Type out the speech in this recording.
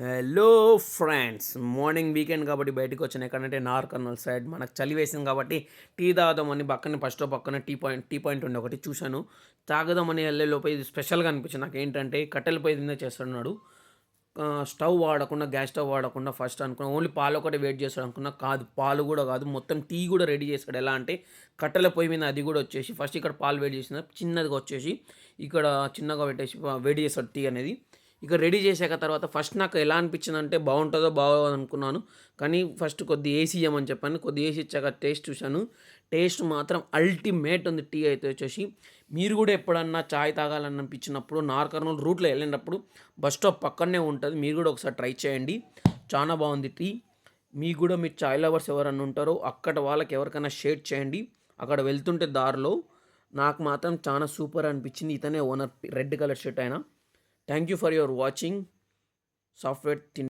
Hello friends, morning weekend కాబట్టి బయటకు వచ్చాను. ఎక్కడంటే నార్కర్నూల్ సైడ్ మనకు చలి వేసింది కాబట్టి టీ తాగుదామని పక్కన టీ పాయింట్ ఉండే ఒకటి చూశాను. తాగుదామని వెళ్ళే లోపు ఇది స్పెషల్గా అనిపించింది నాకు. ఏంటంటే కట్టెల పొయ్యి మీద చేస్తున్నాడు. స్టవ్ వాడకుండా, గ్యాస్ స్టవ్ వాడకుండా ఫస్ట్ అనుకున్నా ఓన్లీ పాలు ఒకటి వెయిట్ చేస్తాడు అనుకున్నా. కాదు, పాలు కూడా కాదు, మొత్తం టీ కూడా రెడీ చేస్తాడు. ఎలా అంటే కట్టెల పొయ్యి మీద అది కూడా వచ్చేసి ఫస్ట్ ఇక్కడ పాలు వేడి చేసిన చిన్నదిగా వచ్చేసి ఇక్కడ చిన్నగా పెట్టేసి వేడి చేస్తాడు టీ అనేది. ఇక రెడీ చేశాక తర్వాత ఫస్ట్ నాకు ఎలా అనిపించిందంటే బాగుంటుందో బాగోదో అనుకున్నాను. కానీ ఫస్ట్ కొద్ది ఏసీ ఇయ్యమని చెప్పాను. కొద్ది ఏసీ ఇచ్చాక టేస్ట్ చూశాను. టేస్ట్ మాత్రం అల్టిమేట్ ఉంది టీ అయితే వచ్చేసి. మీరు కూడా ఎప్పుడన్నా చాయ్ తాగాలనిపించినప్పుడు నార్కర్నూల్ రూట్లో వెళ్ళినప్పుడు బస్ స్టాప్ పక్కనే ఉంటుంది. మీరు కూడా ఒకసారి ట్రై చేయండి. చాలా బాగుంది టీ. మీకు కూడా మీరు చాయ్ లవర్స్ ఎవరన్నా ఉంటారో అక్కడ వాళ్ళకి ఎవరికైనా షేర్ చేయండి. అక్కడ వెళ్తుంటే దారిలో నాకు మాత్రం చాలా సూపర్ అనిపించింది. ఇతనే ఓనర్, రెడ్ కలర్ షర్ట్ అయినా. Thank you for your watching software